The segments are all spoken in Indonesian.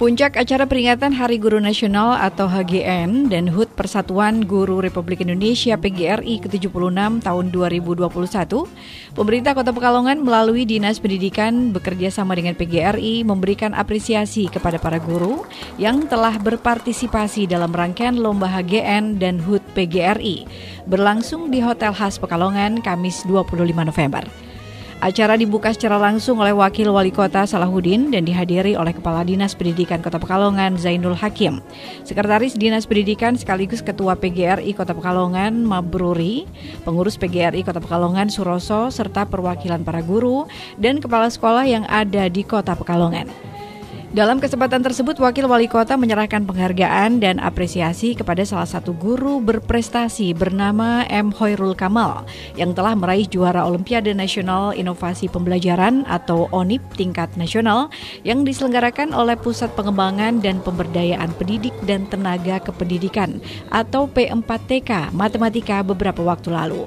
Puncak acara peringatan Hari Guru Nasional atau HGN dan HUT Persatuan Guru Republik Indonesia PGRI ke-76 tahun 2021, pemerintah Kota Pekalongan melalui Dinas Pendidikan bekerja sama dengan PGRI memberikan apresiasi kepada para guru yang telah berpartisipasi dalam rangkaian Lomba HGN dan HUT PGRI berlangsung di Hotel Khas Pekalongan Kamis 25 November. Acara dibuka secara langsung oleh Wakil Wali Kota Salahuddin dan dihadiri oleh Kepala Dinas Pendidikan Kota Pekalongan Zainul Hakim, Sekretaris Dinas Pendidikan sekaligus Ketua PGRI Kota Pekalongan Mabruri, Pengurus PGRI Kota Pekalongan Suroso, serta perwakilan para guru dan kepala sekolah yang ada di Kota Pekalongan. Dalam kesempatan tersebut, Wakil Wali Kota menyerahkan penghargaan dan apresiasi kepada salah satu guru berprestasi bernama M. Hoirul Kamal yang telah meraih juara Olimpiade Nasional Inovasi Pembelajaran atau ONIP tingkat nasional yang diselenggarakan oleh Pusat Pengembangan dan Pemberdayaan Pendidik dan Tenaga Kependidikan atau P4TK Matematika beberapa waktu lalu.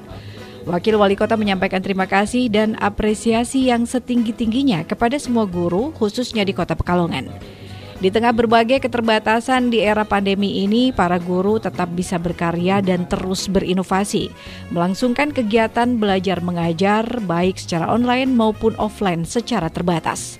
Wakil Wali Kota menyampaikan terima kasih dan apresiasi yang setinggi-tingginya kepada semua guru, khususnya di Kota Pekalongan. Di tengah berbagai keterbatasan di era pandemi ini, para guru tetap bisa berkarya dan terus berinovasi, melangsungkan kegiatan belajar mengajar baik secara online maupun offline secara terbatas.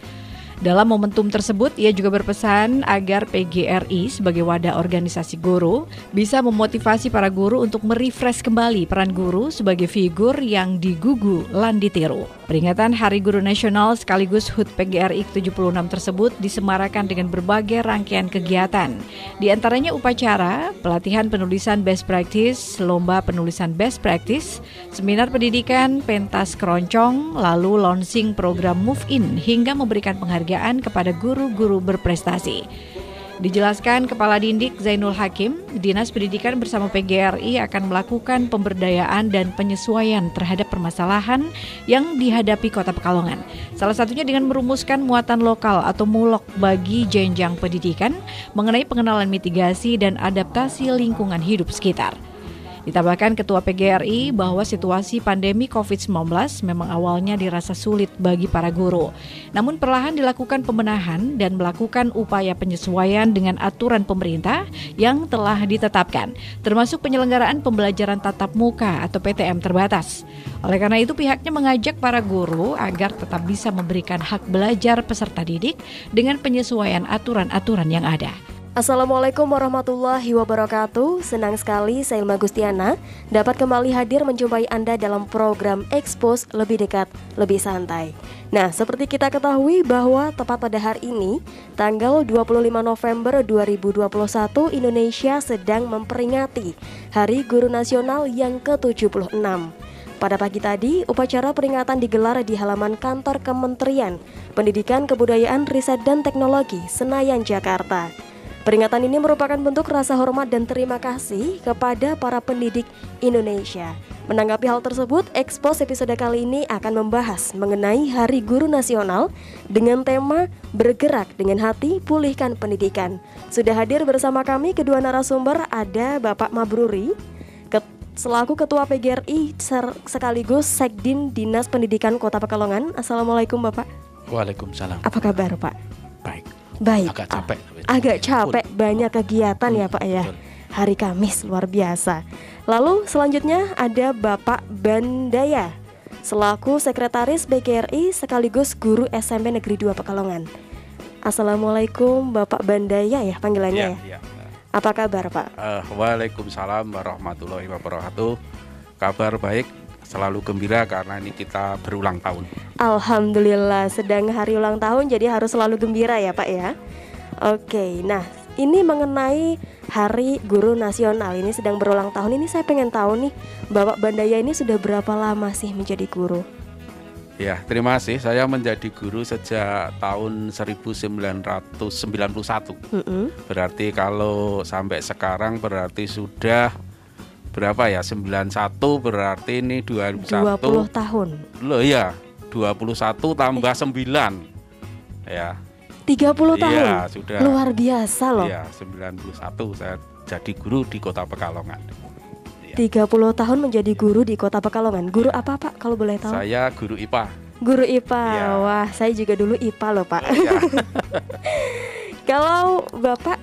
Dalam momentum tersebut, ia juga berpesan agar PGRI sebagai wadah organisasi guru bisa memotivasi para guru untuk merefresh kembali peran guru sebagai figur yang digugu lan ditiru. Peringatan Hari Guru Nasional sekaligus HUT PGRI ke-76 tersebut disemarakan dengan berbagai rangkaian kegiatan. Di antaranya upacara, pelatihan penulisan best practice, lomba penulisan best practice, seminar pendidikan, pentas keroncong, lalu launching program Move In hingga memberikan penghargaan kepada guru-guru berprestasi. Dijelaskan Kepala Dindik Zainul Hakim, Dinas Pendidikan bersama PGRI akan melakukan pemberdayaan dan penyesuaian terhadap permasalahan yang dihadapi Kota Pekalongan. Salah satunya dengan merumuskan muatan lokal atau MULOK bagi jenjang pendidikan mengenai pengenalan mitigasi dan adaptasi lingkungan hidup sekitar. Ditambahkan Ketua PGRI bahwa situasi pandemi COVID-19 memang awalnya dirasa sulit bagi para guru. Namun perlahan dilakukan pembenahan dan melakukan upaya penyesuaian dengan aturan pemerintah yang telah ditetapkan, termasuk penyelenggaraan pembelajaran tatap muka atau PTM terbatas. Oleh karena itu pihaknya mengajak para guru agar tetap bisa memberikan hak belajar peserta didik dengan penyesuaian aturan-aturan yang ada. Assalamualaikum warahmatullahi wabarakatuh. Senang sekali saya Ilma Gustiana dapat kembali hadir menjumpai Anda dalam program Expose Lebih Dekat, Lebih Santai. Nah, seperti kita ketahui bahwa tepat pada hari ini, tanggal 25 November 2021, Indonesia sedang memperingati Hari Guru Nasional yang ke-76. Pada pagi tadi, upacara peringatan digelar di halaman kantor Kementerian Pendidikan, Kebudayaan, Riset, dan Teknologi, Senayan, Jakarta. Peringatan ini merupakan bentuk rasa hormat dan terima kasih kepada para pendidik Indonesia. Menanggapi hal tersebut, Expose episode kali ini akan membahas mengenai Hari Guru Nasional dengan tema Bergerak dengan Hati, Pulihkan Pendidikan. Sudah hadir bersama kami kedua narasumber, ada Bapak Mabruri selaku Ketua PGRI sekaligus Sekdin Dinas Pendidikan Kota Pekalongan. Assalamualaikum Bapak. Waalaikumsalam. Apa kabar Pak? Baik. Agak capek, banyak kegiatan ya Pak ya. Hari Kamis luar biasa. Lalu selanjutnya ada Bapak Bandaya selaku Sekretaris PGRI sekaligus Guru SMP Negeri 2 Pekalongan. Assalamualaikum Bapak Bandaya ya panggilannya ya. Apa kabar Pak? Waalaikumsalam warahmatullahi wabarakatuh. Kabar baik, selalu gembira karena ini kita berulang tahun. Alhamdulillah, sedang hari ulang tahun jadi harus selalu gembira ya Pak ya. Oke, nah ini mengenai Hari Guru Nasional ini sedang berulang tahun. Ini saya pengen tahu nih, Bapak Bandaya ini sudah berapa lama sih menjadi guru? Ya, terima kasih. Saya menjadi guru sejak tahun 1991. Berarti kalau sampai sekarang berarti sudah berapa ya? 91 berarti ini 2021. 20 tahun. Loh ya, 21 tambah 9. Ya. 30 tahun? Iya, sudah. Luar biasa loh. Iya, 91 saya jadi guru di Kota Pekalongan. 30 tahun menjadi guru di Kota Pekalongan. Guru apa Pak kalau boleh tahu? Saya guru IPA. Guru IPA. Iya. Wah, saya juga dulu IPA loh Pak. Iya. Kalau Bapak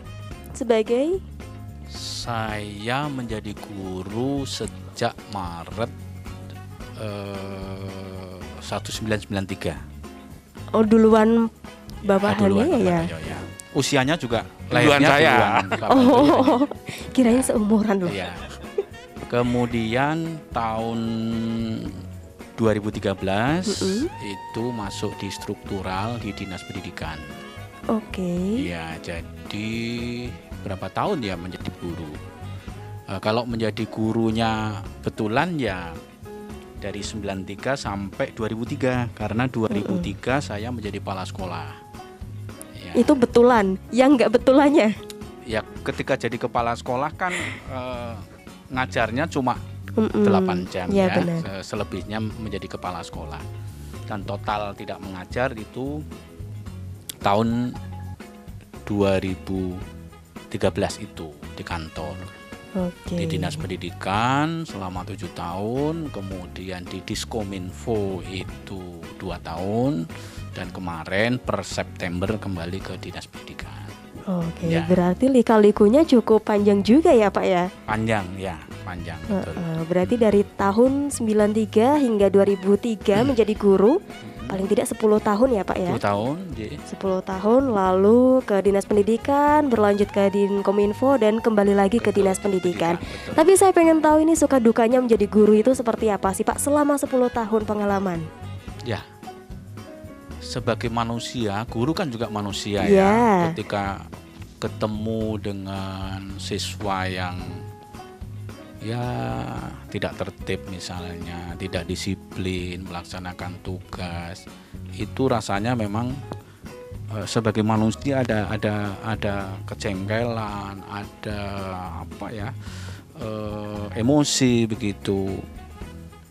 sebagai Saya menjadi guru sejak Maret 1993. oh duluan bawahannya ya? Ya. Usianya juga Duluan lahirnya saya. duluan, Pak Bantu, Oh, kirain seumuran loh. ya. Kemudian tahun 2013 itu masuk di struktural di Dinas Pendidikan. Oke. Ya, jadi berapa tahun ya menjadi guru? Kalau menjadi gurunya betulan ya dari 93 sampai 2003 karena 2003 saya menjadi kepala sekolah. Ya, Itu betulan, yang nggak betulannya. ya ketika jadi kepala sekolah kan ngajarnya cuma 8 jam Ya, ya, benar. selebihnya menjadi kepala sekolah. Dan total tidak mengajar itu tahun 2013 itu di kantor. Oke. Di Dinas Pendidikan selama 7 tahun, kemudian di Diskominfo itu 2 tahun, dan kemarin per September kembali ke Dinas Pendidikan. Oke, Ya. berarti lika-likunya cukup panjang juga ya Pak ya? Panjang ya, panjang betul. Berarti dari tahun 93 hingga 2003 menjadi guru, paling tidak 10 tahun ya Pak ya? 10 tahun, jadi 10 tahun lalu ke Dinas Pendidikan, berlanjut ke Dinkominfo dan kembali lagi ke Dinas Pendidikan. betul. Tapi saya pengen tahu ini suka dukanya menjadi guru itu seperti apa sih Pak selama 10 tahun pengalaman? Ya, sebagai manusia, guru kan juga manusia Ya. ya. Ketika ketemu dengan siswa yang ya tidak tertib misalnya, tidak disiplin melaksanakan tugas, itu rasanya memang sebagai manusia ada kejengkelan, ada apa ya, emosi begitu.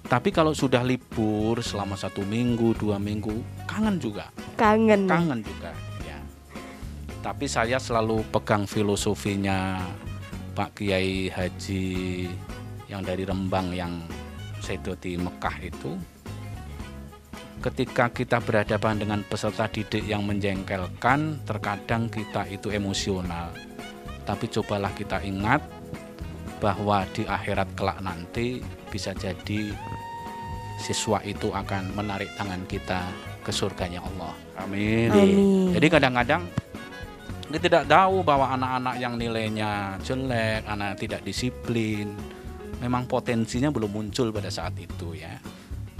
Tapi kalau sudah libur selama 1 minggu, 2 minggu, kangen juga. Kangen. Kangen juga ya. Tapi saya selalu pegang filosofinya Pak Kiai Haji yang dari Rembang yang sedo di Mekah itu. Ketika kita berhadapan dengan peserta didik yang menjengkelkan, terkadang kita itu emosional. Tapi cobalah kita ingat bahwa di akhirat kelak nanti bisa jadi siswa itu akan menarik tangan kita ke surganya Allah. Amin. Amin. Jadi kadang-kadang kita tidak tahu bahwa anak-anak yang nilainya jelek, anak tidak disiplin, memang potensinya belum muncul pada saat itu ya.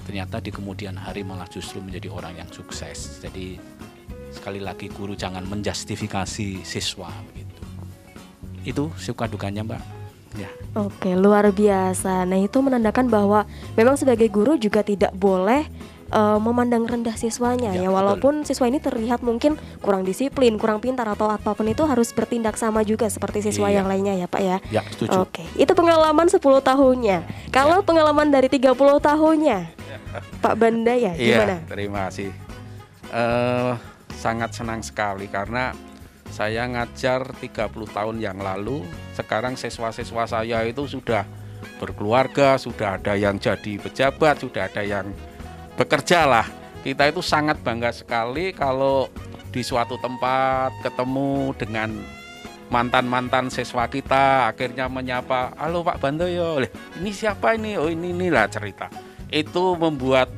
Ternyata di kemudian hari malah justru menjadi orang yang sukses. Jadi sekali lagi guru jangan menjustifikasi siswa begitu. Itu suka dukanya Mbak. Ya. Oke, luar biasa. Nah, itu menandakan bahwa memang sebagai guru juga tidak boleh memandang rendah siswanya ya, Ya, walaupun siswa ini terlihat mungkin kurang disiplin, kurang pintar atau apapun itu harus bertindak sama juga seperti siswa Iya. yang lainnya ya Pak ya. Ya, setuju. Oke, itu pengalaman 10 tahunnya. Kalau pengalaman dari 30 tahunnya Pak Banda ya gimana? Iya, terima kasih. Sangat senang sekali karena saya ngajar 30 tahun yang lalu. Sekarang siswa-siswa saya itu sudah berkeluarga, sudah ada yang jadi pejabat, sudah ada yang bekerja lah. Kita itu sangat bangga sekali kalau di suatu tempat ketemu dengan mantan-mantan siswa kita, akhirnya menyapa, halo Pak Bandoyo, ini siapa ini? Oh inilah cerita. Itu membuat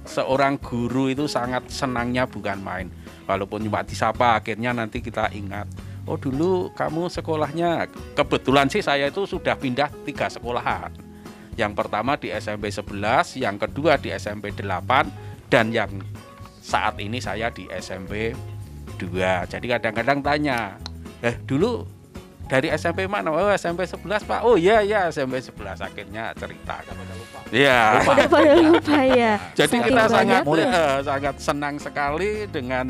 seorang guru itu sangat senangnya bukan main. Walaupun cuma disapa, akhirnya nanti kita ingat, oh dulu kamu sekolahnya, kebetulan sih saya itu sudah pindah 3 sekolahan. Yang pertama di SMP 11, yang kedua di SMP 8, dan yang saat ini saya di SMP 2. Jadi kadang-kadang tanya, dulu dari SMP mana? Oh SMP 11 Pak. Oh iya SMP 11. Akhirnya cerita. Iya. Udah pada lupa ya. Jadi Saking kita sangat banyaknya. sangat senang sekali dengan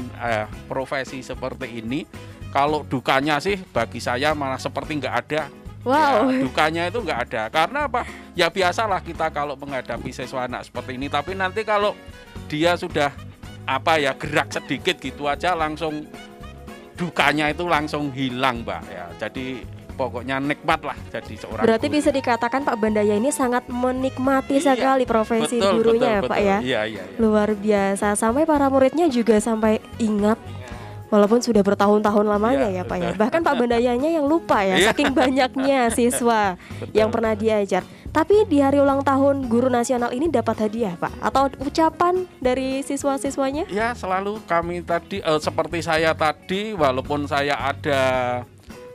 profesi seperti ini. Kalau dukanya sih bagi saya malah seperti nggak ada. Wow. Ya, dukanya itu nggak ada. Karena apa? Ya biasalah kita kalau menghadapi siswa anak seperti ini. Tapi nanti kalau dia sudah gerak sedikit gitu aja langsung dukanya itu langsung hilang, Mbak ya. Jadi pokoknya nikmat lah jadi seorang Berarti guru. bisa dikatakan Pak Bandaya ini sangat menikmati Iya, sekali profesi betul, gurunya ya betul, Pak betul. ya. Iya. Luar biasa, sampai para muridnya juga sampai ingat walaupun sudah bertahun-tahun lamanya Iya, ya Pak ya. betul. Bahkan Pak Bandayanya yang lupa ya, Iya. saking banyaknya siswa Betul. yang pernah diajar. Tapi di hari ulang tahun Guru Nasional ini dapat hadiah Pak? Atau ucapan dari siswa-siswanya? Ya, selalu kami tadi seperti saya tadi, walaupun saya ada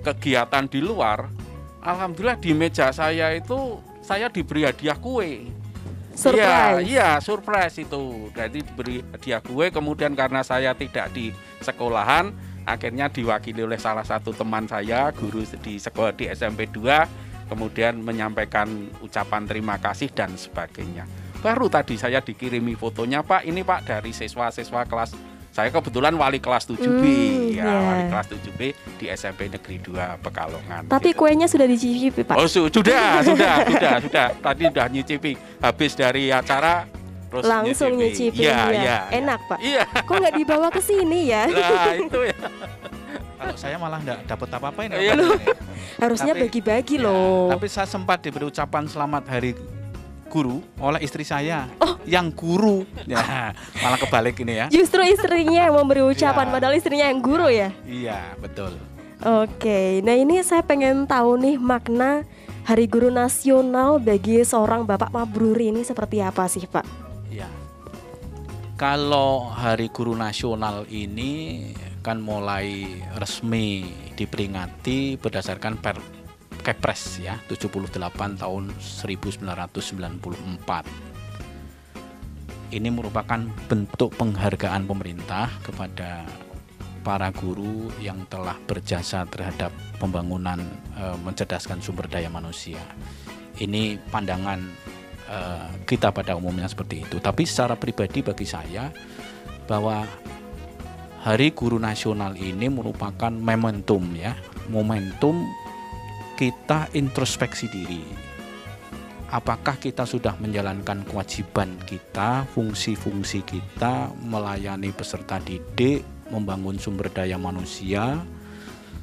kegiatan di luar, alhamdulillah di meja saya itu saya diberi hadiah kue. Surprise. Iya, surprise itu. Jadi diberi hadiah kue, kemudian karena saya tidak di sekolahan, akhirnya diwakili oleh salah satu teman saya, guru di sekolah di SMP 2, kemudian menyampaikan ucapan terima kasih dan sebagainya. Baru tadi saya dikirimi fotonya, Pak, ini Pak dari siswa-siswa kelas, saya kebetulan wali kelas 7B, wali kelas 7B di SMP Negeri 2 Pekalongan. Tapi gitu. kuenya sudah dicicipi Pak? Oh, sudah. Tadi udah nyicipi. Habis dari acara terus Langsung nyicipi. Iya. Enak Pak? Iya. Kok nggak dibawa ke sini ya? Nah, itu ya. Kalau saya malah nggak dapat apa-apain. Iya. Harusnya Tapi- bagi-bagi Ya, loh. tapi saya sempat diberi ucapan selamat hari guru oleh istri saya yang guru. Ya, malah kebalik ini ya. Justru istrinya yang memberi ucapan, Iya. padahal istrinya yang guru ya. Iya, betul. Oke, nah ini saya pengen tahu nih makna Hari Guru Nasional bagi seorang Bapak Mabruri ini seperti apa sih Pak? Ya. Kalau Hari Guru Nasional ini kan mulai resmi diperingati berdasarkan Kepres ya 78 tahun 1994. Ini merupakan bentuk penghargaan pemerintah kepada para guru yang telah berjasa terhadap pembangunan mencerdaskan sumber daya manusia. Ini pandangan kita pada umumnya seperti itu. Tapi secara pribadi bagi saya bahwa Hari Guru Nasional ini merupakan momentum ya, momentum kita introspeksi diri. Apakah kita sudah menjalankan kewajiban kita, fungsi-fungsi kita melayani peserta didik, membangun sumber daya manusia,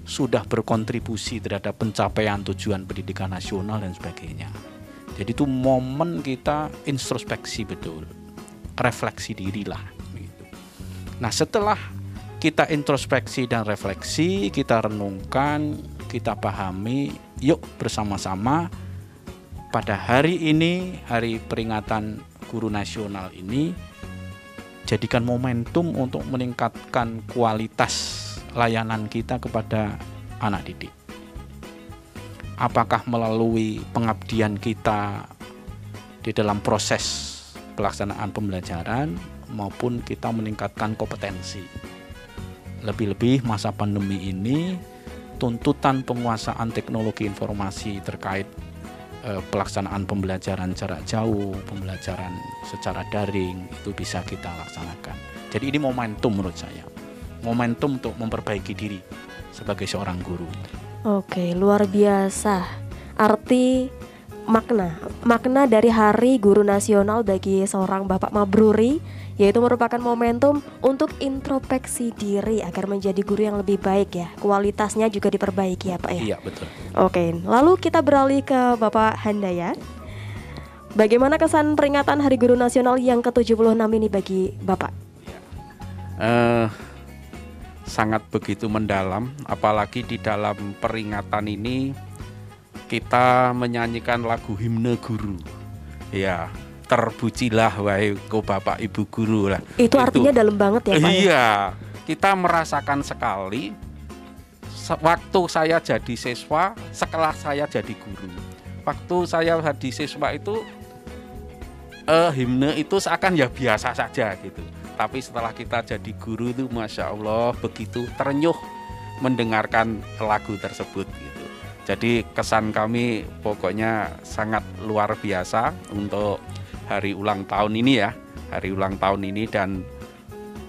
sudah berkontribusi terhadap pencapaian tujuan pendidikan nasional dan sebagainya. Jadi itu momen kita introspeksi betul, refleksi dirilah. Gitu. Nah setelah kita introspeksi dan refleksi, kita renungkan, kita pahami, yuk bersama-sama pada hari ini, hari peringatan Guru Nasional ini, jadikan momentum untuk meningkatkan kualitas layanan kita kepada anak didik. Apakah melalui pengabdian kita di dalam proses pelaksanaan pembelajaran maupun kita meningkatkan kompetensi. Lebih-lebih masa pandemi ini, tuntutan penguasaan teknologi informasi terkait pelaksanaan pembelajaran jarak jauh, pembelajaran secara daring itu bisa kita laksanakan. Jadi ini momentum menurut saya, momentum untuk memperbaiki diri sebagai seorang guru. Oke, luar biasa. Arti makna dari Hari Guru Nasional bagi seorang Bapak Mabruri yaitu merupakan momentum untuk introspeksi diri agar menjadi guru yang lebih baik ya. Kualitasnya juga diperbaiki ya Pak ya. Iya betul. Oke, lalu kita beralih ke Bapak Handaya. Bagaimana kesan peringatan Hari Guru Nasional yang ke-76 ini bagi Bapak? Sangat begitu mendalam, apalagi di dalam peringatan ini kita menyanyikan lagu himne guru. Ya, terpujilah wahai kau Bapak Ibu guru lah. Itu artinya dalam banget ya Pak ya? Iya, kita merasakan sekali waktu saya jadi siswa, setelah saya jadi guru. Waktu saya jadi siswa itu himne itu seakan ya biasa saja gitu. Tapi setelah kita jadi guru itu Masya Allah begitu terenyuh mendengarkan lagu tersebut gitu. Jadi kesan kami pokoknya sangat luar biasa untuk hari ulang tahun ini ya. Hari ulang tahun ini, dan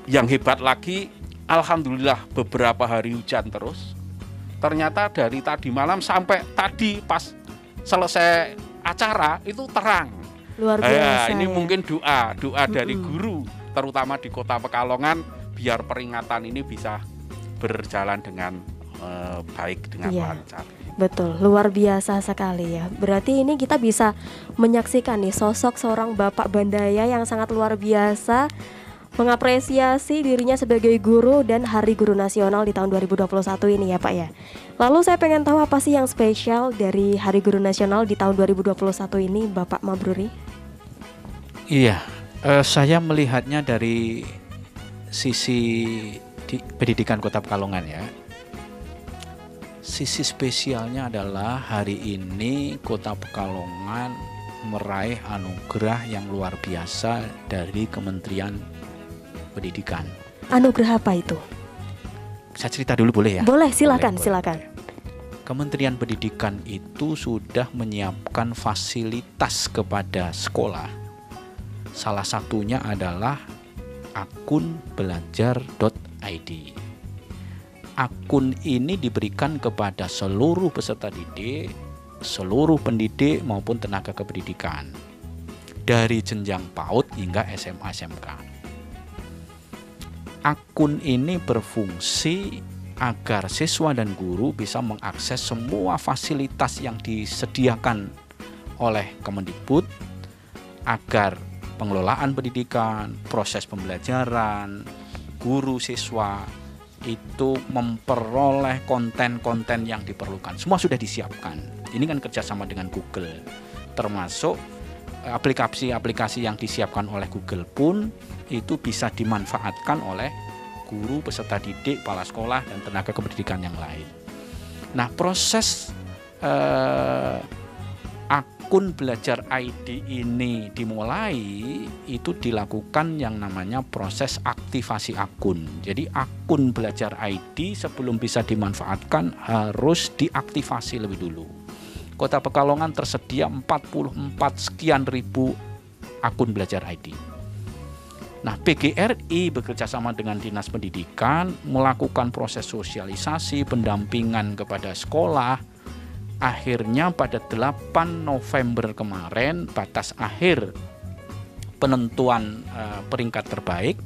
yang hebat lagi alhamdulillah beberapa hari hujan terus. Ternyata dari tadi malam sampai tadi pas selesai acara itu terang. Luar biasa. Ini ya. mungkin doa dari guru terutama di Kota Pekalongan biar peringatan ini bisa berjalan dengan baik, dengan lancar. Betul, luar biasa sekali ya. Berarti ini kita bisa menyaksikan nih sosok seorang Bapak Bandaya yang sangat luar biasa, mengapresiasi dirinya sebagai guru dan Hari Guru Nasional di tahun 2021 ini ya Pak ya. Lalu saya pengen tahu apa sih yang spesial dari Hari Guru Nasional di tahun 2021 ini Bapak Mabruri? Iya, saya melihatnya dari sisi pendidikan Kota Pekalongan ya. Sisi spesialnya adalah hari ini Kota Pekalongan meraih anugerah yang luar biasa dari Kementerian Pendidikan. Anugerah apa itu? Saya cerita dulu boleh ya? Boleh, silakan, Boleh. silakan. Kementerian Pendidikan itu sudah menyiapkan fasilitas kepada sekolah. Salah satunya adalah akun belajar.id. Akun ini diberikan kepada seluruh peserta didik, seluruh pendidik maupun tenaga kependidikan dari jenjang PAUD hingga SMA SMK. Akun ini berfungsi agar siswa dan guru bisa mengakses semua fasilitas yang disediakan oleh Kemendikbud agar pengelolaan pendidikan, proses pembelajaran, guru siswa itu memperoleh konten-konten yang diperlukan. Semua sudah disiapkan. Ini kan kerjasama dengan Google, termasuk aplikasi-aplikasi yang disiapkan oleh Google pun itu bisa dimanfaatkan oleh guru, peserta didik, kepala sekolah, dan tenaga kependidikan yang lain. Nah, proses akun belajar ID ini dimulai itu dilakukan yang namanya proses aktivasi akun. Jadi akun belajar ID sebelum bisa dimanfaatkan harus diaktifasi lebih dulu. Kota Pekalongan tersedia 44 sekian ribu akun belajar ID. Nah, PGRI bekerjasama dengan Dinas Pendidikan melakukan proses sosialisasi, pendampingan kepada sekolah. Akhirnya pada 8 November kemarin batas akhir penentuan peringkat terbaik,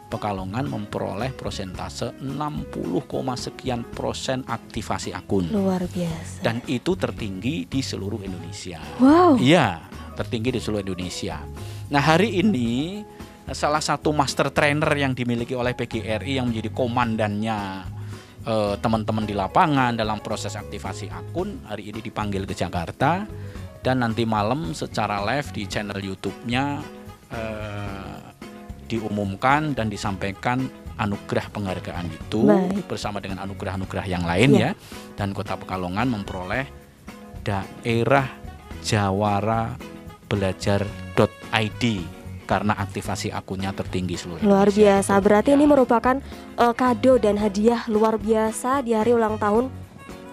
Pekalongan memperoleh persentase 60,sekian% aktivasi akun. Luar biasa. Dan itu tertinggi di seluruh Indonesia. Wow. Iya, tertinggi di seluruh Indonesia. Nah, hari ini salah satu master trainer yang dimiliki oleh PGRI yang menjadi komandannya teman-teman di lapangan dalam proses aktivasi akun hari ini dipanggil ke Jakarta, dan nanti malam secara live di channel YouTube-nya diumumkan dan disampaikan anugerah penghargaan itu. Baik. Bersama dengan anugerah-anugerah yang lain ya. Dan Kota Pekalongan memperoleh daerah jawara belajar.id karena aktivasi akunnya tertinggi seluruh Indonesia. Luar biasa, berarti ini merupakan kado dan hadiah luar biasa di hari ulang tahun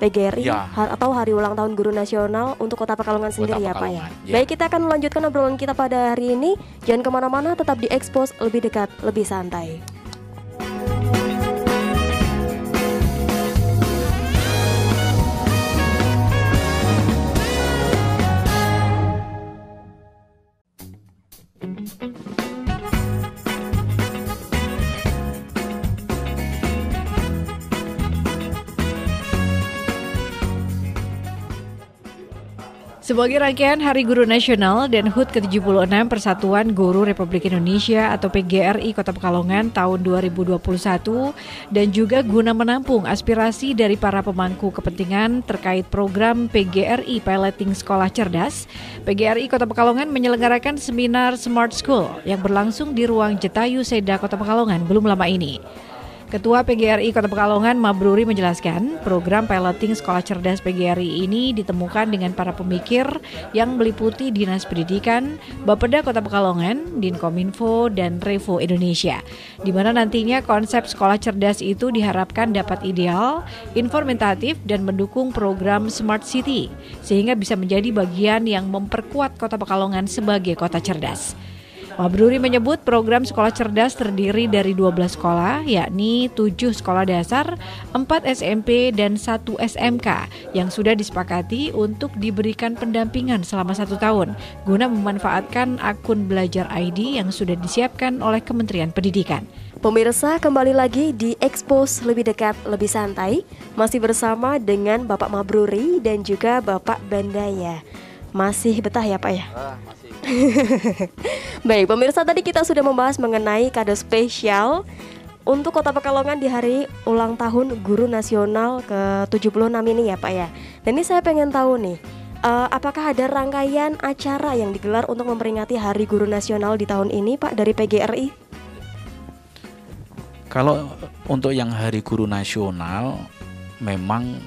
PGRI atau hari ulang tahun Guru Nasional untuk Kota Pekalongan sendiri ya Pak ya. Baik, kita akan melanjutkan obrolan kita pada hari ini. Jangan kemana-mana, tetap di Expose, lebih dekat, lebih santai. Sebagai rangkaian Hari Guru Nasional dan HUT ke-76 Persatuan Guru Republik Indonesia atau PGRI Kota Pekalongan tahun 2021 dan juga guna menampung aspirasi dari para pemangku kepentingan terkait program PGRI Piloting Sekolah Cerdas, PGRI Kota Pekalongan menyelenggarakan seminar Smart School yang berlangsung di ruang Jetayu Seda Kota Pekalongan belum lama ini. Ketua PGRI Kota Pekalongan Mabruri menjelaskan program piloting sekolah cerdas PGRI ini ditemukan dengan para pemikir yang meliputi Dinas Pendidikan, Bapeda Kota Pekalongan, Dinkominfo, dan Revo Indonesia, di mana nantinya konsep sekolah cerdas itu diharapkan dapat ideal, informatif, dan mendukung program Smart City, sehingga bisa menjadi bagian yang memperkuat Kota Pekalongan sebagai kota cerdas. Mabruri menyebut program sekolah cerdas terdiri dari 12 sekolah, yakni 7 sekolah dasar, 4 SMP, dan 1 SMK yang sudah disepakati untuk diberikan pendampingan selama 1 tahun guna memanfaatkan akun Belajar ID yang sudah disiapkan oleh Kementerian Pendidikan. Pemirsa, kembali lagi di Expose Lebih Dekat, Lebih Santai, masih bersama dengan Bapak Mabruri dan juga Bapak Bandaya. Masih betah ya Pak ya? Masih. Baik, pemirsa, tadi kita sudah membahas mengenai kado spesial untuk Kota Pekalongan di hari ulang tahun Guru Nasional ke-76 ini ya Pak ya. Dan ini saya pengen tahu nih, apakah ada rangkaian acara yang digelar untuk memperingati Hari Guru Nasional di tahun ini Pak dari PGRI? Kalau untuk yang Hari Guru Nasional, memang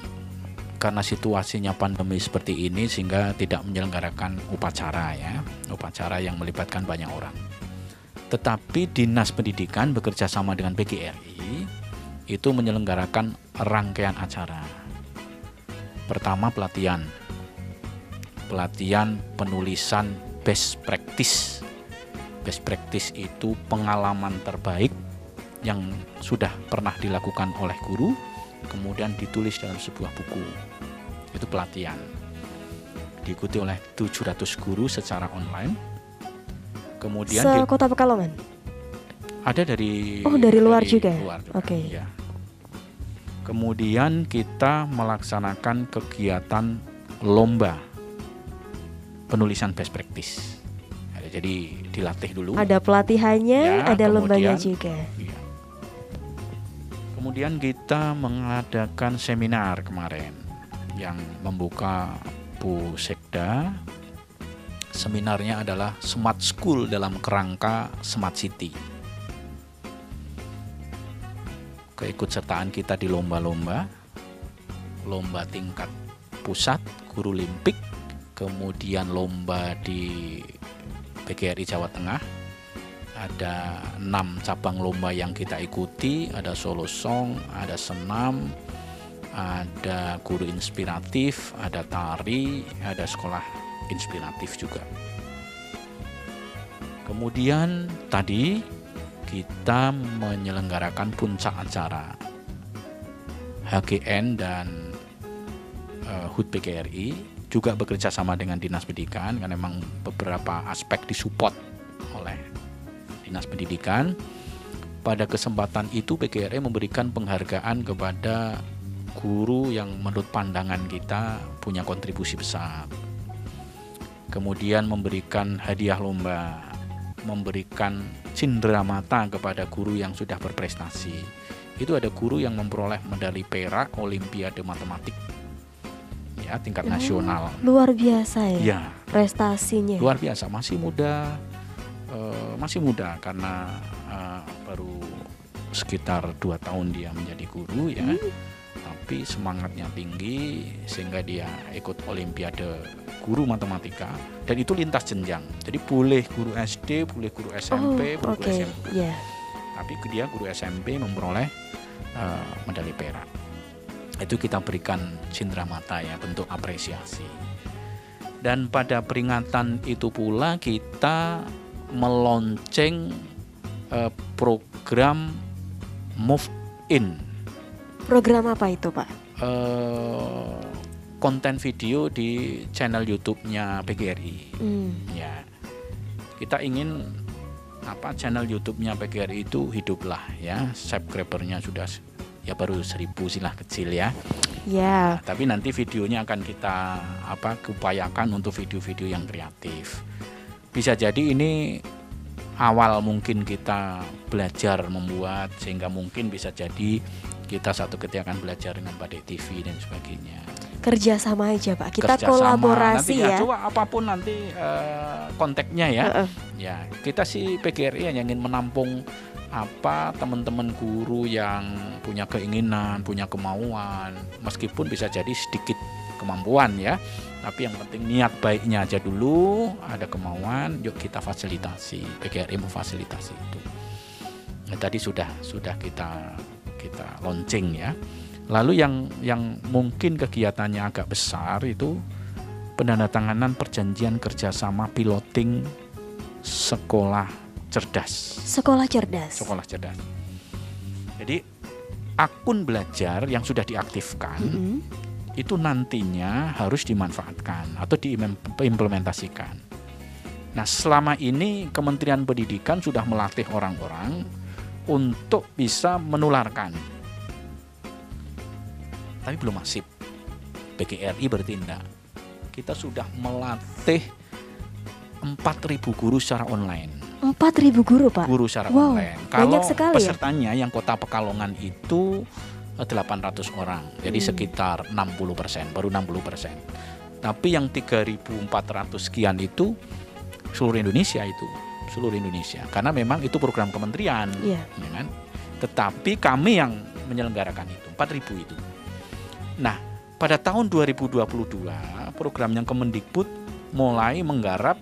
karena situasinya pandemi seperti ini sehingga tidak menyelenggarakan upacara yang melibatkan banyak orang. Tetapi Dinas Pendidikan bekerja sama dengan PGRI itu menyelenggarakan rangkaian acara. Pertama, pelatihan penulisan best practice. Best practice itu pengalaman terbaik yang sudah pernah dilakukan oleh guru, kemudian ditulis dalam sebuah buku. Itu pelatihan. Diikuti oleh 700 guru secara online. Kemudian Kota Pekalongan? Ada dari luar juga. Oke. Ya. Kemudian kita melaksanakan kegiatan lomba penulisan best practice. Jadi dilatih dulu. Ada pelatihannya, ada lombanya juga. Ya. Kemudian kita mengadakan seminar kemarin yang membuka Bu Sekda. Seminarnya adalah Smart School dalam kerangka Smart City. Keikutsertaan kita di lomba-lomba tingkat pusat, guru limpik, kemudian lomba di PGRI Jawa Tengah. Ada 6 cabang lomba yang kita ikuti, ada solo song, ada senam, ada guru inspiratif, ada tari, ada sekolah inspiratif juga. Kemudian tadi kita menyelenggarakan puncak acara HGN dan HUT PGRI juga bekerja sama dengan Dinas Pendidikan, karena memang beberapa aspek disupport oleh Dinas Pendidikan. Pada kesempatan itu PGRI memberikan penghargaan kepada guru yang menurut pandangan kita punya kontribusi besar. Kemudian memberikan hadiah lomba, memberikan cindramata kepada guru yang sudah berprestasi. Itu ada guru yang memperoleh medali perak Olimpiade Matematik ya, tingkat nasional. Luar biasa ya prestasinya. Luar biasa, masih muda karena baru sekitar 2 tahun dia menjadi guru ya. Tapi semangatnya tinggi sehingga dia ikut Olimpiade Guru Matematika, dan itu lintas jenjang. Jadi boleh guru SD, boleh guru SMP, boleh guru SMP. Yeah. Tapi dia guru SMP memperoleh medali perak. Itu kita berikan cindramata ya, bentuk apresiasi. Dan pada peringatan itu pula kita melonceng program Move In. Program apa itu Pak? Konten video di channel YouTube-nya PGRI. Ya, kita ingin channel YouTube-nya PGRI itu hiduplah ya, subscribernya sudah ya baru 1000 silah kecil ya. Ya. Nah, tapi nanti videonya akan kita upayakan untuk video-video yang kreatif. Bisa jadi ini awal mungkin kita belajar membuat, sehingga mungkin bisa jadi kita satu ketika akan belajar dengan Badik TV dan sebagainya. Kerja sama aja Pak, kita kerjasama, kolaborasi nanti ya. Coba apapun nanti kontaknya ya. Ya, kita sih PGRI yang ingin menampung teman-teman guru yang punya keinginan, punya kemauan, meskipun bisa jadi sedikit kemampuan ya. Tapi yang penting niat baiknya aja dulu, ada kemauan, yuk kita fasilitasi. PGRI memfasilitasi itu. Nah, tadi sudah kita launching ya. Lalu yang mungkin kegiatannya agak besar itu penandatanganan perjanjian kerjasama piloting sekolah cerdas. Sekolah cerdas. Sekolah cerdas. Jadi akun belajar yang sudah diaktifkan itu nantinya harus dimanfaatkan atau diimplementasikan. Nah, selama ini Kementerian Pendidikan sudah melatih orang-orang untuk bisa menularkan, tapi belum masif. PGRI bertindak. Kita sudah melatih 4.000 guru secara online. 4.000 guru, Pak? Guru secara wow, online. Banyak Kalau sekali pesertanya yang Kota Pekalongan itu 800 orang, jadi sekitar 60%, baru 60%. Tapi yang 3.400 sekian itu seluruh Indonesia karena memang itu program kementerian, ya kan? Tetapi kami yang menyelenggarakan itu 4.000 itu. Nah, pada tahun 2022 program yang Kemendikbud mulai menggarap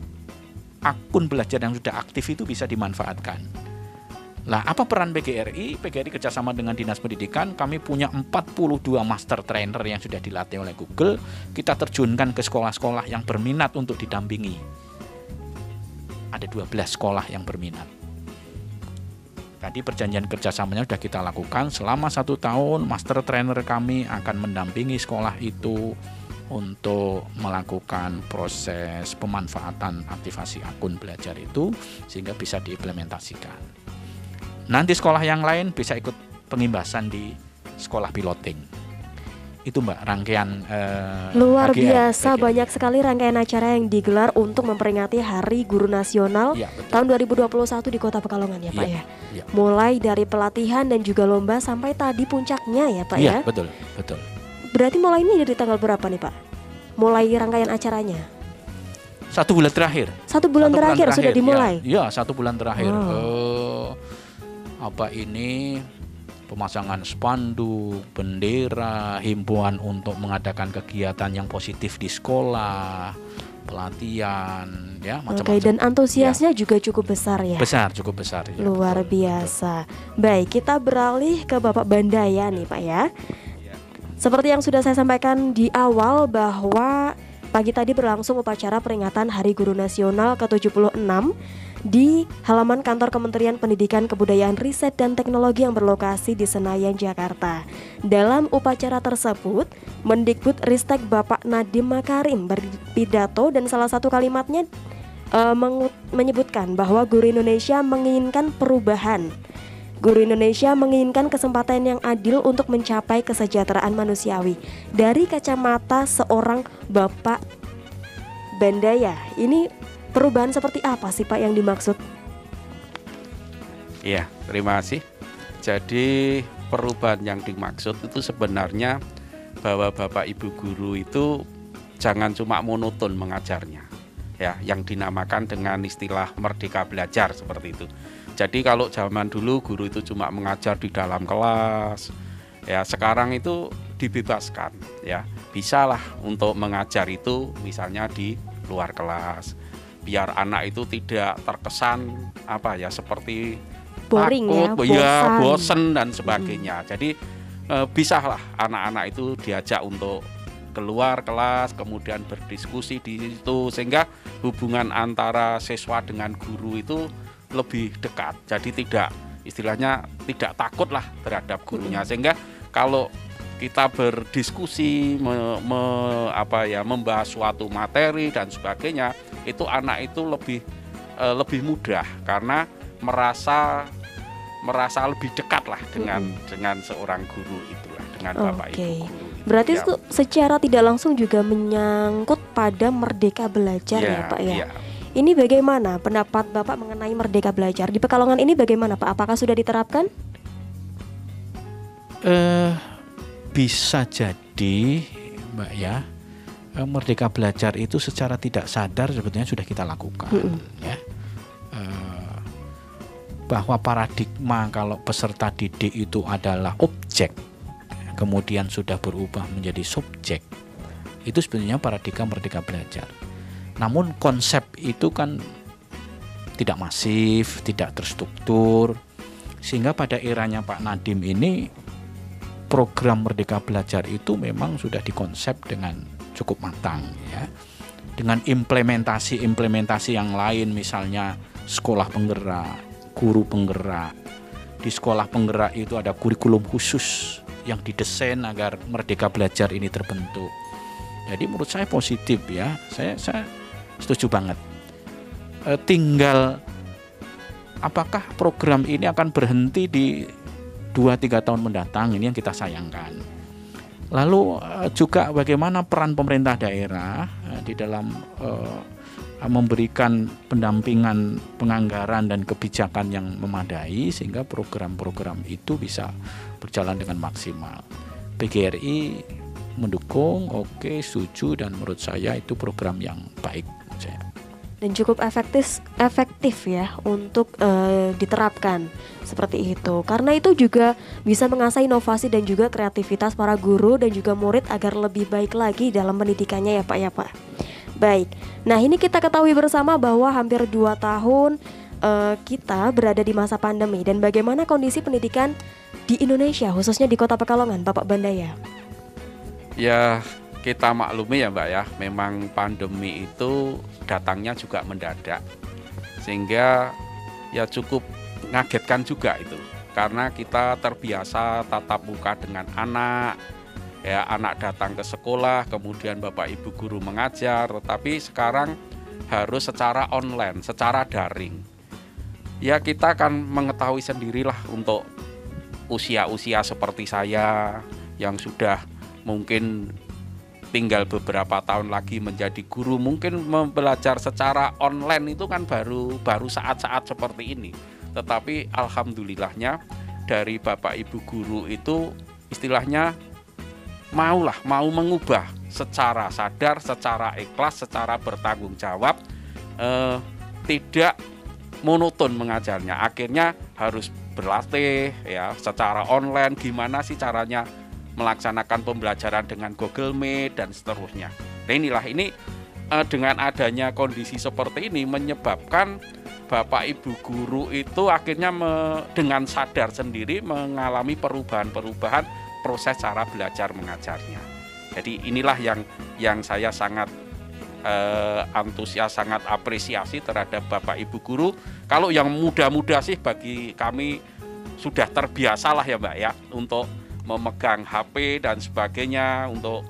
akun belajar yang sudah aktif itu bisa dimanfaatkan. Nah, apa peran PGRI? PGRI kerjasama dengan Dinas Pendidikan, kami punya 42 master trainer yang sudah dilatih oleh Google. Kita terjunkan ke sekolah-sekolah yang berminat untuk didampingi. Ada 12 sekolah yang berminat. Tadi perjanjian kerjasamanya sudah kita lakukan. Selama 1 tahun, master trainer kami akan mendampingi sekolah itu untuk melakukan proses pemanfaatan aktivasi akun belajar itu sehingga bisa diimplementasikan. Nanti sekolah yang lain bisa ikut pengimbasan di sekolah piloting. Itu Mbak rangkaian luar biasa PGRI. Banyak sekali rangkaian acara yang digelar untuk memperingati Hari Guru Nasional tahun 2021 di Kota Pekalongan ya Pak ya. Mulai dari pelatihan dan juga lomba sampai tadi puncaknya ya Pak ya. Betul. Berarti mulai ini dari tanggal berapa nih Pak? Mulai rangkaian acaranya? 1 bulan terakhir. 1 bulan terakhir sudah dimulai? Ya 1 bulan terakhir. Ini pemasangan spanduk, bendera, himbauan untuk mengadakan kegiatan yang positif di sekolah, pelatihan, ya macam-macam. Dan antusiasnya juga cukup besar ya? Cukup besar. Ya, luar biasa. Baik, kita beralih ke Bapak Bandaya nih Pak ya. Seperti yang sudah saya sampaikan di awal bahwa pagi tadi berlangsung upacara peringatan Hari Guru Nasional ke-76 di halaman kantor Kementerian Pendidikan, Kebudayaan, Riset, dan Teknologi yang berlokasi di Senayan, Jakarta. Dalam upacara tersebut, Mendikbud Ristek Bapak Nadiem Makarim berpidato dan salah satu kalimatnya menyebutkan bahwa guru Indonesia menginginkan perubahan. Guru Indonesia menginginkan kesempatan yang adil untuk mencapai kesejahteraan manusiawi. Dari kacamata seorang Bapak Bandaya, ini perubahan seperti apa sih Pak yang dimaksud? Iya, terima kasih. Jadi perubahan yang dimaksud itu sebenarnya bahwa Bapak Ibu guru itu jangan cuma monoton mengajarnya. Ya, yang dinamakan dengan istilah merdeka belajar seperti itu. Jadi kalau zaman dulu guru itu cuma mengajar di dalam kelas, ya sekarang itu dibebaskan, ya bisalah untuk mengajar itu misalnya di luar kelas, biar anak itu tidak terkesan seperti boring, takut, bosan dan sebagainya. Jadi bisalah anak-anak itu diajak untuk keluar kelas, kemudian berdiskusi di situ sehingga hubungan antara siswa dengan guru itu lebih dekat. Jadi istilahnya tidak takut lah terhadap gurunya, sehingga kalau kita berdiskusi membahas suatu materi dan sebagainya, itu anak itu lebih mudah karena merasa lebih dekat lah dengan seorang guru itulah, dengan Bapak Ibu guru. Berarti itu secara tidak langsung juga menyangkut pada merdeka belajar ya Pak ya. Ini bagaimana pendapat Bapak mengenai merdeka belajar di Pekalongan ini bagaimana Pak? Apakah sudah diterapkan? Bisa jadi Mbak ya, merdeka belajar itu secara tidak sadar sebetulnya sudah kita lakukan ya. Bahwa paradigma kalau peserta didik itu adalah objek, kemudian sudah berubah menjadi subjek, itu sebenarnya paradigma merdeka belajar. Namun konsep itu kan tidak masif, tidak terstruktur, sehingga pada eranya Pak Nadiem ini program Merdeka Belajar itu memang sudah dikonsep dengan cukup matang ya. dengan implementasi yang lain, misalnya sekolah penggerak, guru penggerak. Di sekolah penggerak itu ada kurikulum khusus yang didesain agar Merdeka Belajar ini terbentuk. Jadi menurut saya positif ya, saya setuju banget. Tinggal apakah program ini akan berhenti di 2-3 tahun mendatang, ini yang kita sayangkan. Lalu juga bagaimana peran pemerintah daerah di dalam memberikan pendampingan penganggaran dan kebijakan yang memadai sehingga program-program itu bisa berjalan dengan maksimal. PGRI mendukung, oke, setuju, dan menurut saya itu program yang baik. Dan cukup efektif ya untuk diterapkan seperti itu. Karena itu juga bisa mengasah inovasi dan juga kreativitas para guru dan juga murid agar lebih baik lagi dalam pendidikannya ya Pak ya Pak. Baik, nah ini kita ketahui bersama bahwa hampir 2 tahun kita berada di masa pandemi. Dan bagaimana kondisi pendidikan di Indonesia khususnya di Kota Pekalongan Bapak Bandaya? Ya, kita maklumi ya Mbak ya, memang pandemi itu datangnya juga mendadak, sehingga ya cukup ngagetkan juga itu, karena kita terbiasa tatap muka dengan anak, ya anak datang ke sekolah, kemudian Bapak Ibu guru mengajar, tetapi sekarang harus secara online, secara daring. Ya kita akan mengetahui sendirilah untuk usia-usia seperti saya yang sudah mungkin tinggal beberapa tahun lagi menjadi guru, mungkin belajar secara online itu kan baru saat-saat seperti ini. Tetapi alhamdulillahnya dari Bapak Ibu guru itu istilahnya mau mengubah secara sadar, secara ikhlas, secara bertanggung jawab, tidak monoton mengajarnya. Akhirnya harus berlatih ya secara online, gimana sih caranya melaksanakan pembelajaran dengan Google Meet dan seterusnya. Nah ini dengan adanya kondisi seperti ini menyebabkan Bapak Ibu guru itu akhirnya dengan sadar sendiri mengalami perubahan-perubahan proses cara belajar mengajarnya. Jadi inilah yang saya sangat antusias, sangat apresiasi terhadap Bapak Ibu guru. Kalau yang muda-muda sih bagi kami sudah terbiasa lah ya Mbak ya untuk memegang HP dan sebagainya, untuk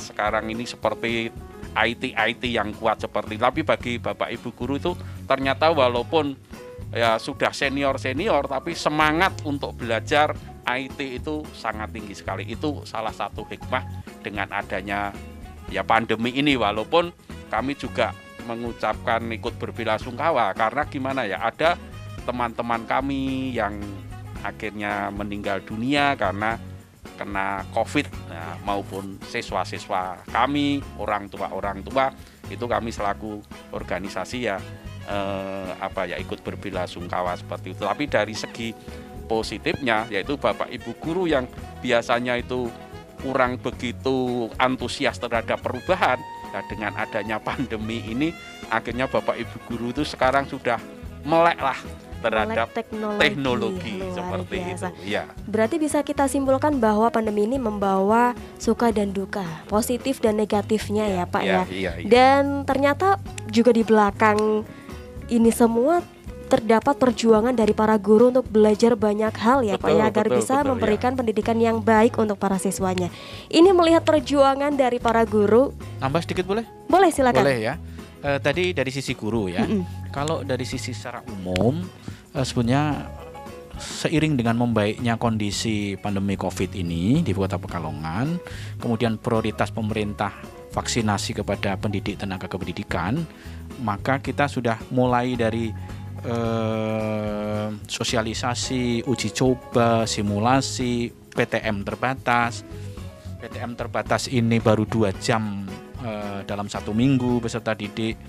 sekarang ini seperti IT yang kuat seperti. Tapi bagi Bapak Ibu guru itu ternyata walaupun ya sudah senior tapi semangat untuk belajar IT itu sangat tinggi sekali. Itu salah satu hikmah dengan adanya ya pandemi ini, walaupun kami juga mengucapkan ikut berbelasungkawa karena gimana ya, ada teman-teman kami yang akhirnya meninggal dunia karena kena COVID, nah, maupun siswa-siswa kami, orang tua itu kami selaku organisasi ya ikut berbelasungkawa seperti itu. Tapi dari segi positifnya yaitu Bapak Ibu guru yang biasanya itu kurang begitu antusias terhadap perubahan, nah dengan adanya pandemi ini akhirnya Bapak Ibu guru itu sekarang sudah melek lah terhadap teknologi seperti biasa. itu. Ya. Berarti bisa kita simpulkan bahwa pandemi ini membawa suka dan duka, positif dan negatifnya ya Pak ya. Iya. Dan ternyata juga di belakang ini semua terdapat perjuangan dari para guru untuk belajar banyak hal ya Pak ya, agar bisa memberikan pendidikan yang baik untuk para siswanya. Ini melihat perjuangan dari para guru. Nambah sedikit boleh? Boleh, silakan. Boleh ya. Tadi dari sisi guru ya. Kalau dari sisi secara umum sebenarnya seiring dengan membaiknya kondisi pandemi COVID ini di Kota Pekalongan, kemudian prioritas pemerintah vaksinasi kepada pendidik tenaga kependidikan, maka kita sudah mulai dari sosialisasi, uji coba, simulasi, PTM terbatas. PTM terbatas ini baru 2 jam dalam 1 minggu peserta didik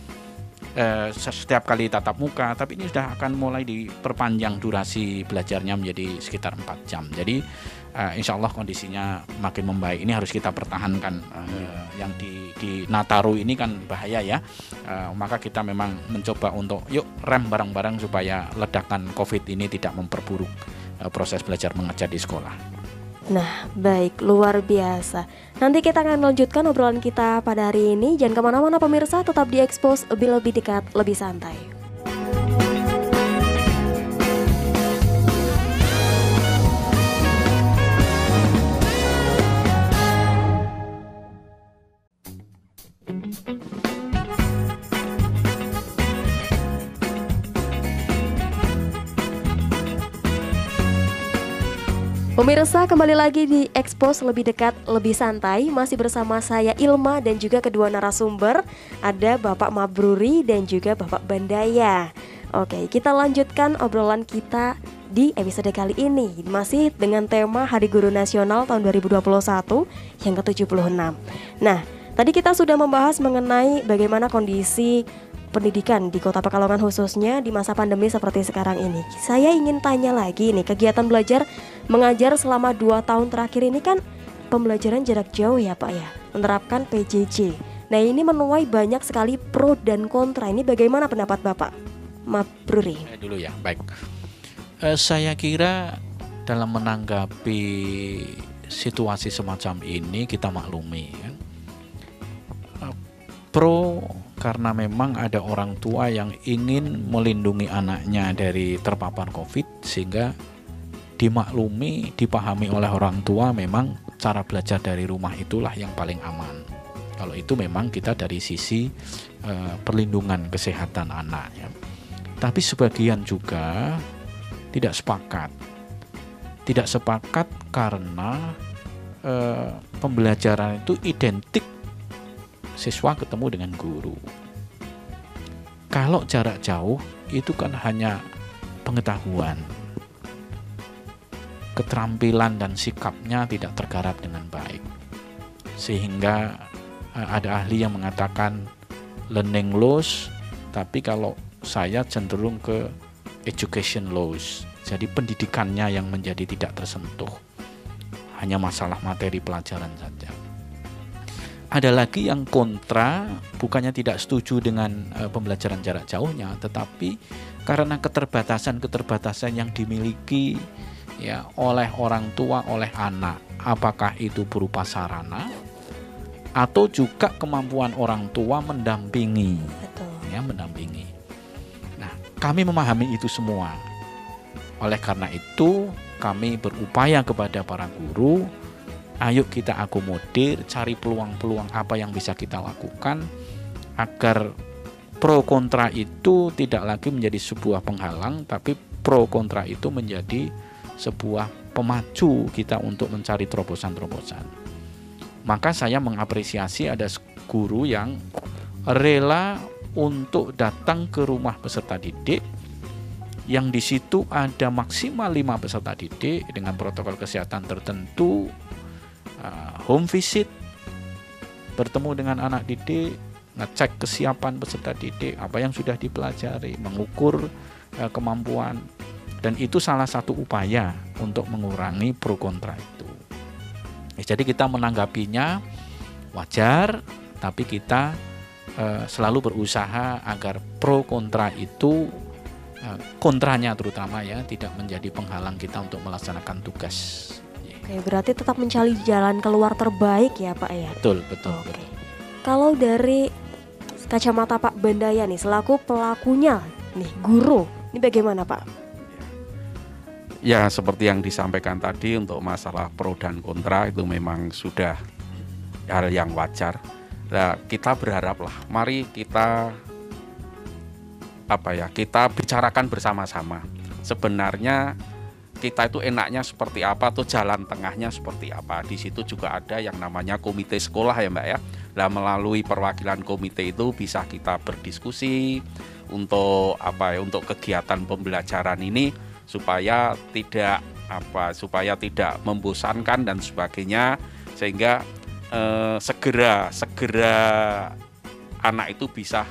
setiap kali tatap muka, tapi ini sudah akan mulai diperpanjang durasi belajarnya menjadi sekitar 4 jam. Jadi insya Allah kondisinya makin membaik. Ini harus kita pertahankan. Yang di Nataru ini kan bahaya ya, maka kita memang mencoba untuk yuk rem bareng-bareng supaya ledakan COVID ini tidak memperburuk proses belajar mengajar di sekolah. Nah, baik, luar biasa. Nanti kita akan lanjutkan obrolan kita pada hari ini. Jangan kemana-mana pemirsa, tetap di Expose, lebih dekat, lebih santai. Pemirsa, kembali lagi di Expose, lebih dekat, lebih santai. Masih bersama saya Ilma dan juga kedua narasumber. Ada Bapak Mabruri dan juga Bapak Bandaya. Oke, kita lanjutkan obrolan kita di episode kali ini. Masih dengan tema Hari Guru Nasional tahun 2021 yang ke-76. Nah, tadi kita sudah membahas mengenai bagaimana kondisi pendidikan di Kota Pekalongan khususnya di masa pandemi seperti sekarang ini. Saya ingin tanya lagi nih, kegiatan belajar mengajar selama 2 tahun terakhir ini kan pembelajaran jarak jauh ya Pak ya, menerapkan PJJ. Nah, ini menuai banyak sekali pro dan kontra. Ini bagaimana pendapat Bapak Mabruri? Dulu ya, baik. Saya kira dalam menanggapi situasi semacam ini kita maklumi kan. Pro karena memang ada orang tua yang ingin melindungi anaknya dari terpapar COVID, sehingga dimaklumi, dipahami oleh orang tua memang cara belajar dari rumah itulah yang paling aman. Kalau itu memang kita dari sisi perlindungan kesehatan anak ya. Tapi sebagian juga tidak sepakat. Tidak sepakat karena pembelajaran itu identik siswa ketemu dengan guru. Kalau jarak jauh itu kan hanya pengetahuan, keterampilan dan sikapnya tidak tergarap dengan baik, sehingga ada ahli yang mengatakan learning loss, tapi kalau saya cenderung ke education loss, jadi pendidikannya yang menjadi tidak tersentuh, hanya masalah materi pelajaran saja. Ada lagi yang kontra, bukannya tidak setuju dengan pembelajaran jarak jauhnya, tetapi karena keterbatasan-keterbatasan yang dimiliki ya oleh orang tua, oleh anak, apakah itu berupa sarana atau juga kemampuan orang tua mendampingi. Betul. Ya, mendampingi. Nah, kami memahami itu semua. Oleh karena itu, kami berupaya kepada para guru, ayo kita akomodir, cari peluang-peluang apa yang bisa kita lakukan agar pro kontra itu tidak lagi menjadi sebuah penghalang, tapi pro kontra itu menjadi sebuah pemacu kita untuk mencari terobosan-terobosan. Maka saya mengapresiasi ada guru yang rela untuk datang ke rumah peserta didik, yang di situ ada maksimal 5 peserta didik dengan protokol kesehatan tertentu, home visit, bertemu dengan anak didik, ngecek kesiapan peserta didik, apa yang sudah dipelajari, mengukur kemampuan, dan itu salah satu upaya untuk mengurangi pro kontra itu. Jadi kita menanggapinya wajar, tapi kita selalu berusaha agar pro kontra itu, kontranya terutama ya, tidak menjadi penghalang kita untuk melaksanakan tugas. Oke, berarti tetap mencari jalan keluar terbaik ya Pak ya. Betul. Betul. Kalau dari kacamata Pak Bandaya nih, selaku pelakunya nih, guru, ini bagaimana Pak? Ya, seperti yang disampaikan tadi, untuk masalah pro dan kontra itu memang sudah hal yang wajar. Nah, kita berharaplah, mari kita kita bicarakan bersama-sama. Sebenarnya kita itu enaknya seperti apa atau jalan tengahnya seperti apa. Di situ juga ada yang namanya komite sekolah ya Mbak ya. Nah, melalui perwakilan komite itu bisa kita berdiskusi untuk untuk kegiatan pembelajaran ini supaya tidak membosankan dan sebagainya, sehingga segera anak itu bisa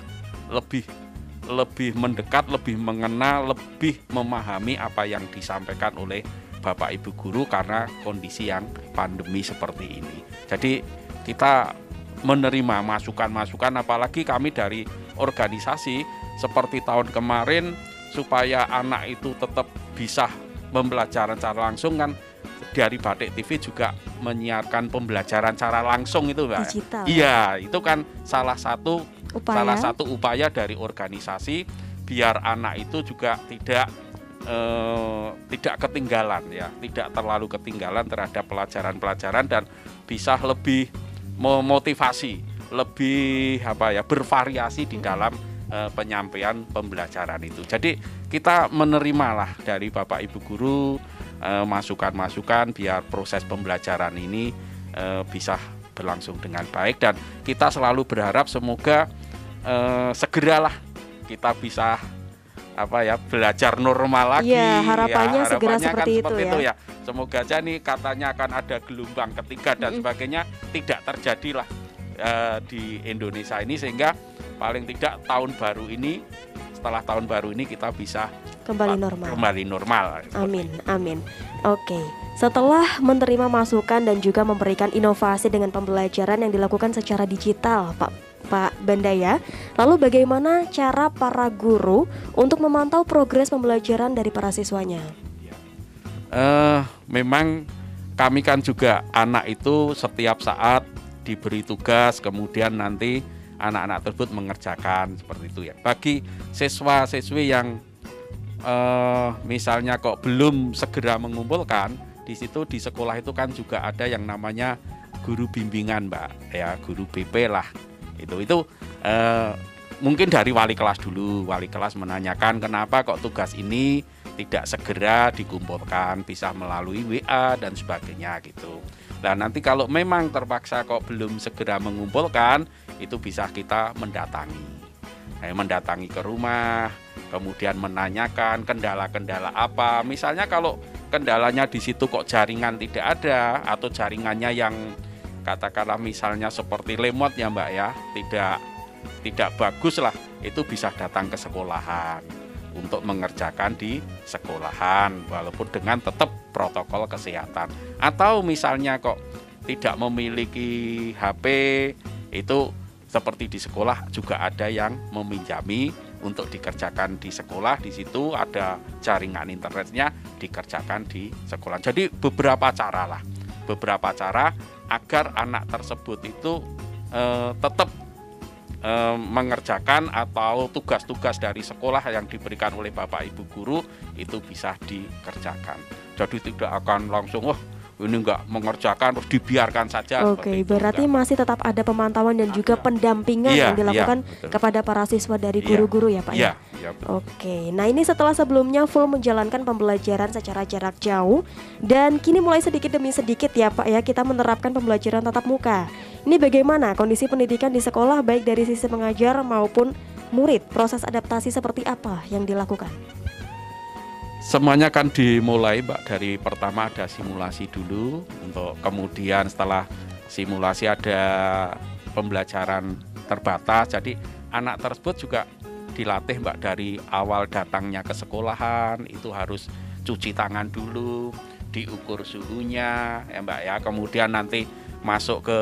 lebih mendekat, lebih mengenal, lebih memahami apa yang disampaikan oleh Bapak Ibu guru karena kondisi yang pandemi seperti ini. Jadi kita menerima masukan-masukan, apalagi kami dari organisasi seperti tahun kemarin, supaya anak itu tetap bisa pembelajaran secara langsung kan, dari Batik TV juga menyiarkan pembelajaran cara langsung itu, Mbak. Digital. Iya, itu kan salah satu Upaya. upaya dari organisasi biar anak itu juga tidak ketinggalan ya, tidak terlalu ketinggalan terhadap pelajaran-pelajaran dan bisa lebih memotivasi, lebih bervariasi di dalam penyampaian pembelajaran itu. Jadi kita menerimalah dari Bapak Ibu guru masukan-masukan biar proses pembelajaran ini bisa berlangsung dengan baik, dan kita selalu berharap semoga segeralah kita bisa belajar normal lagi. Iya, harapannya segera kan seperti itu ya. Semoga aja nih katanya akan ada gelombang ketiga dan sebagainya, tidak terjadilah di Indonesia ini, sehingga paling tidak setelah tahun baru ini kita bisa Kembali normal. Amin. Oke, setelah menerima masukan dan juga memberikan inovasi dengan pembelajaran yang dilakukan secara digital, Pak Bandaya, lalu bagaimana cara para guru untuk memantau progres pembelajaran dari para siswanya? Memang kami kan juga anak itu setiap saat diberi tugas, kemudian nanti anak-anak tersebut mengerjakan seperti itu ya. Bagi siswa-siswi yang misalnya kok belum segera mengumpulkan, di situ di sekolah itu kan juga ada yang namanya guru bimbingan, Mbak, ya, guru BP lah. Itu mungkin dari wali kelas dulu. Wali kelas menanyakan kenapa kok tugas ini tidak segera dikumpulkan, bisa melalui WA dan sebagainya gitu. Nah, nanti kalau memang terpaksa kok belum segera mengumpulkan, itu bisa kita mendatangi ke rumah, kemudian menanyakan kendala-kendala apa. Misalnya kalau kendalanya di situ kok jaringan tidak ada, atau jaringannya yang katakanlah misalnya seperti lemot ya, Mbak ya, tidak bagus lah, itu bisa datang ke sekolahan untuk mengerjakan di sekolahan walaupun dengan tetap protokol kesehatan. Atau misalnya kok tidak memiliki HP, itu seperti di sekolah juga ada yang meminjami untuk dikerjakan di sekolah. Di situ ada jaringan internetnya, dikerjakan di sekolah. Jadi beberapa cara agar anak tersebut itu tetap mengerjakan atau tugas-tugas dari sekolah yang diberikan oleh Bapak Ibu guru itu bisa dikerjakan. Jadi tidak akan langsung ini enggak mengerjakan terus dibiarkan saja. Oke, berarti masih tetap ada pemantauan dan juga pendampingan yang dilakukan kepada para siswa dari guru-guru ya, Pak? Iya. Oke, nah ini setelah sebelumnya full menjalankan pembelajaran secara jarak jauh, dan kini mulai sedikit demi sedikit ya, Pak ya, kita menerapkan pembelajaran tatap muka. Ini bagaimana kondisi pendidikan di sekolah baik dari sisi pengajar maupun murid? Proses adaptasi seperti apa yang dilakukan? Semuanya kan dimulai, Mbak, dari pertama ada simulasi dulu, untuk kemudian setelah simulasi ada pembelajaran terbatas. Jadi anak tersebut juga dilatih, Mbak, dari awal datangnya ke sekolahan itu harus cuci tangan dulu, diukur suhunya ya, Mbak ya. Kemudian nanti masuk ke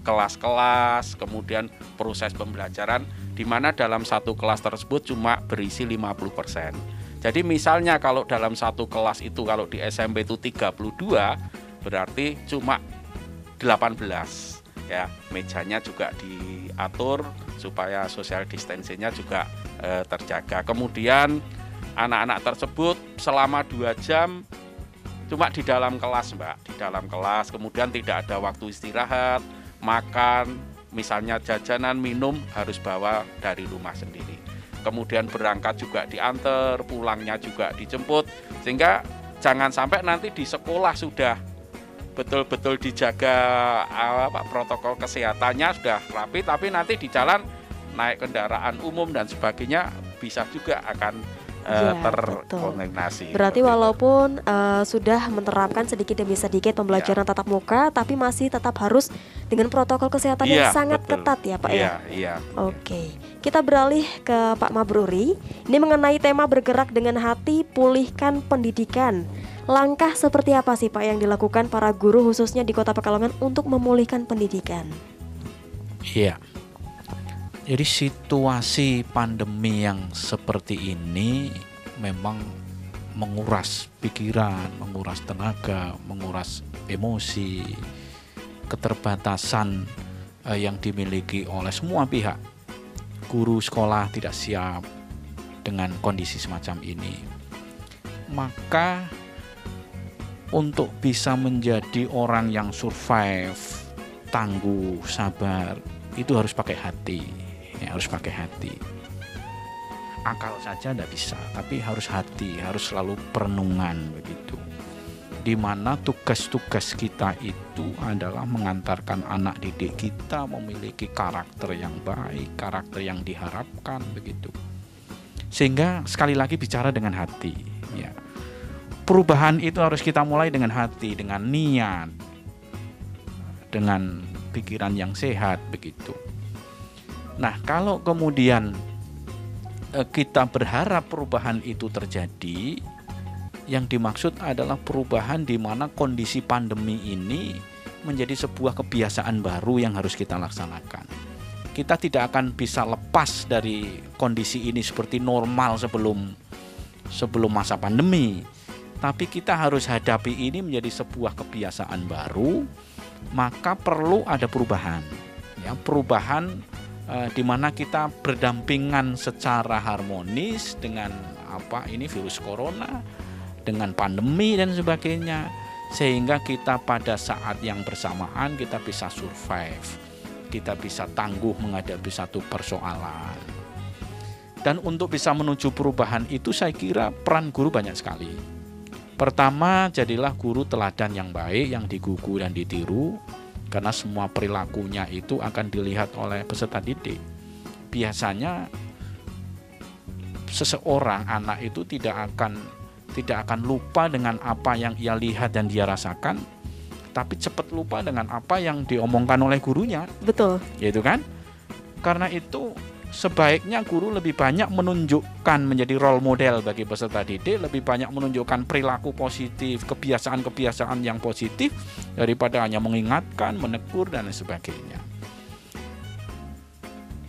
kelas-kelas, kemudian proses pembelajaran di mana dalam satu kelas tersebut cuma berisi 50%. Jadi misalnya kalau dalam satu kelas itu kalau di SMP itu 32, berarti cuma 18 ya. Mejanya juga diatur supaya social distancing-nya juga terjaga. Kemudian anak-anak tersebut selama 2 jam cuma di dalam kelas, Mbak, di dalam kelas. Kemudian tidak ada waktu istirahat, makan, misalnya jajanan, minum harus bawa dari rumah sendiri. Kemudian berangkat juga diantar, pulangnya juga dijemput, sehingga jangan sampai nanti di sekolah sudah betul-betul dijaga protokol kesehatannya sudah rapi, tapi nanti di jalan naik kendaraan umum dan sebagainya bisa juga akan terkontaminasi. Berarti walaupun sudah menerapkan sedikit demi sedikit pembelajaran tatap muka, tapi masih tetap harus dengan protokol kesehatan yang sangat ketat ya, Pak ya. Iya. Oke, kita beralih ke Pak Mabruri. Ini mengenai tema bergerak dengan hati, pulihkan pendidikan. Langkah seperti apa sih, Pak, yang dilakukan para guru khususnya di Kota Pekalongan untuk memulihkan pendidikan? Iya. Jadi situasi pandemi yang seperti ini memang menguras pikiran, menguras tenaga, menguras emosi, keterbatasan yang dimiliki oleh semua pihak. Guru sekolah tidak siap dengan kondisi semacam ini. Maka untuk bisa menjadi orang yang survive, tangguh, sabar, itu harus pakai hati, ya, harus pakai hati. Akal saja tidak bisa, tapi harus hati, harus selalu perenungan begitu. Di mana tugas-tugas kita itu adalah mengantarkan anak didik kita memiliki karakter yang baik, karakter yang diharapkan begitu. Sehingga sekali lagi bicara dengan hati, ya. Perubahan itu harus kita mulai dengan hati, dengan niat, dengan pikiran yang sehat begitu. Nah, kalau kemudian kita berharap perubahan itu terjadi, yang dimaksud adalah perubahan di mana kondisi pandemi ini menjadi sebuah kebiasaan baru yang harus kita laksanakan. Kita tidak akan bisa lepas dari kondisi ini seperti normal sebelum masa pandemi. Tapi kita harus hadapi ini menjadi sebuah kebiasaan baru, maka perlu ada perubahan. Ya, perubahan di mana kita berdampingan secara harmonis dengan virus corona, dengan pandemi dan sebagainya, sehingga kita pada saat yang bersamaan kita bisa survive, kita bisa tangguh menghadapi satu persoalan. Dan untuk bisa menuju perubahan itu saya kira peran guru banyak sekali. Pertama, jadilah guru teladan yang baik, yang digugu dan ditiru, karena semua perilakunya itu akan dilihat oleh peserta didik. Biasanya seseorang anak itu tidak akan lupa dengan apa yang ia lihat dan dia rasakan, tapi cepat lupa dengan apa yang diomongkan oleh gurunya. Betul. Gitu kan? Karena itu sebaiknya guru lebih banyak menunjukkan menjadi role model bagi peserta didik, lebih banyak menunjukkan perilaku positif, kebiasaan-kebiasaan yang positif daripada hanya mengingatkan, menegur dan sebagainya.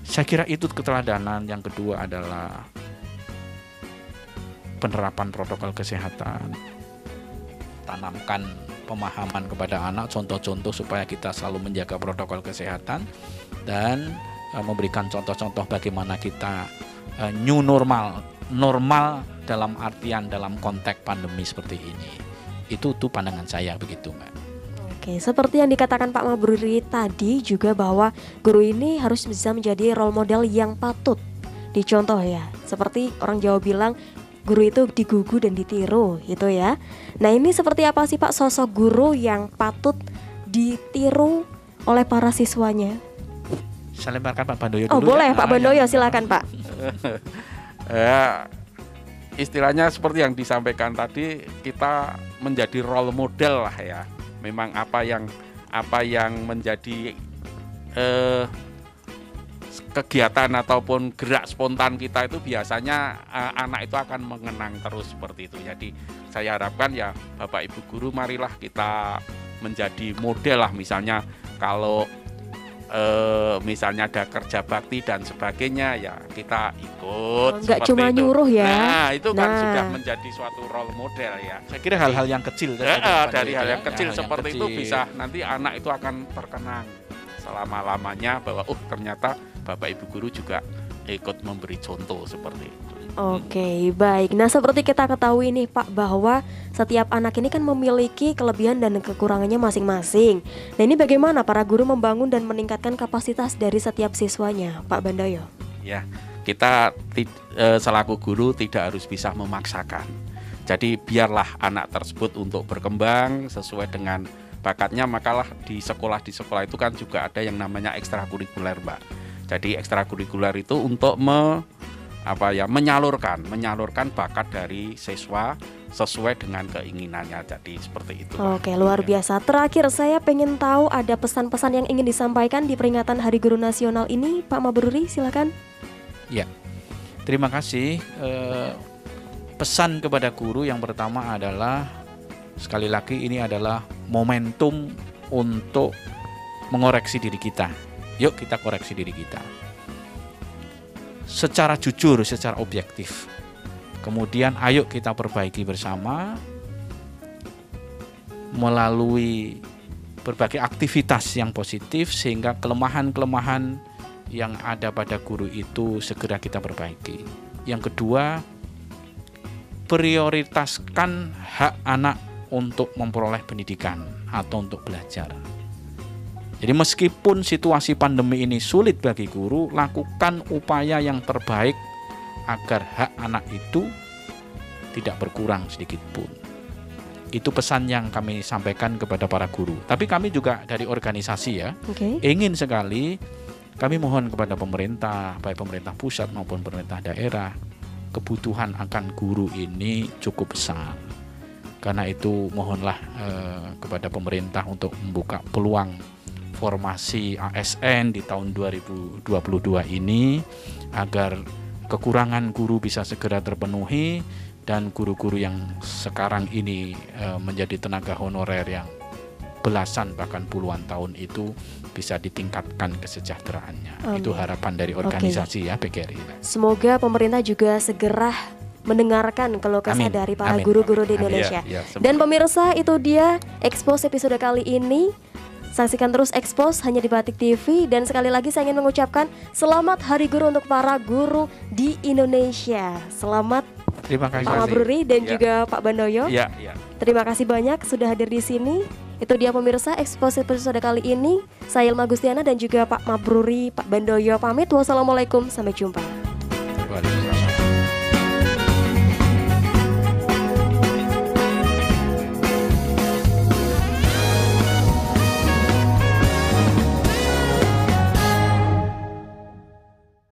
Saya kira itu keteladanan. Yang kedua adalah penerapan protokol kesehatan. Tanamkan pemahaman kepada anak, contoh-contoh supaya kita selalu menjaga protokol kesehatan dan memberikan contoh-contoh bagaimana kita new normal dalam artian dalam konteks pandemi seperti ini. Itu pandangan saya begitu, Mbak. Oke, seperti yang dikatakan Pak Mabruri tadi juga bahwa guru ini harus bisa menjadi role model yang patut dicontoh ya. Seperti orang Jawa bilang, guru itu digugu dan ditiru gitu ya. Nah, ini seperti apa sih Pak sosok guru yang patut ditiru oleh para siswanya? Saya lemparkan Pak Bandoyo dulu. Oh boleh ya? Pak Bandoyo silakan Pak. Istilahnya seperti yang disampaikan tadi, kita menjadi role model lah ya. Memang apa yang menjadi kegiatan ataupun gerak spontan kita itu biasanya anak itu akan mengenang terus seperti itu. Jadi saya harapkan ya Bapak Ibu guru, marilah kita menjadi model lah. Misalnya kalau misalnya ada kerja bakti dan sebagainya, ya kita ikut. Nggak cuma itu. Nyuruh ya. Nah itu kan sudah menjadi suatu role model ya. Saya kira hal-hal yang kecil dari hal yang kecil seperti itu bisa nanti anak itu akan terkenang selama-lamanya bahwa ternyata Bapak Ibu guru juga ikut memberi contoh seperti itu. Oke, baik. Nah, seperti kita ketahui nih Pak, bahwa setiap anak ini kan memiliki kelebihan dan kekurangannya masing-masing. Nah, ini bagaimana para guru membangun dan meningkatkan kapasitas dari setiap siswanya, Pak Bandoyo? Ya, kita selaku guru tidak harus bisa memaksakan. Jadi biarlah anak tersebut untuk berkembang sesuai dengan bakatnya. Makalah di sekolah itu kan juga ada yang namanya ekstrakurikuler, Mbak. Jadi ekstrakurikuler itu untuk menyalurkan bakat dari siswa sesuai dengan keinginannya. Jadi seperti itu. Oke, luar biasa. Terakhir saya pengen tahu ada pesan-pesan yang ingin disampaikan di peringatan Hari Guru Nasional ini, Pak Mabruri, silakan. Ya, terima kasih. Pesan kepada guru yang pertama adalah, sekali lagi ini adalah momentum untuk mengoreksi diri kita. Yuk kita koreksi diri kita secara jujur, secara objektif. Kemudian ayo kita perbaiki bersama melalui berbagai aktivitas yang positif sehingga kelemahan-kelemahan yang ada pada guru itu segera kita perbaiki. Yang kedua, prioritaskan hak anak untuk memperoleh pendidikan atau untuk belajar. Jadi meskipun situasi pandemi ini sulit bagi guru, lakukan upaya yang terbaik agar hak anak itu tidak berkurang sedikit pun. Itu pesan yang kami sampaikan kepada para guru. Tapi kami juga dari organisasi ya, ingin sekali kami mohon kepada pemerintah, baik pemerintah pusat maupun pemerintah daerah, kebutuhan akan guru ini cukup besar. Karena itu mohonlah kepada pemerintah untuk membuka peluang formasi ASN di tahun 2022 ini agar kekurangan guru bisa segera terpenuhi dan guru-guru yang sekarang ini menjadi tenaga honorer yang belasan bahkan puluhan tahun itu bisa ditingkatkan kesejahteraannya. Itu harapan dari organisasi ya PGRI. Semoga pemerintah juga segera mendengarkan keluh kesah dari para guru-guru di Indonesia. Dan pemirsa, itu dia Expose episode kali ini. Saksikan terus Expose hanya di Batik TV. Dan sekali lagi saya ingin mengucapkan selamat Hari Guru untuk para guru di Indonesia. Selamat Terima kasih Pak Mabruri dan juga Pak Bandoyo. Terima kasih banyak sudah hadir di sini. Itu dia pemirsa Expose episode kali ini. Saya Ilma Gustiana dan juga Pak Mabruri, Pak Bandoyo pamit. Wassalamualaikum, sampai jumpa. Waalaikumsalam.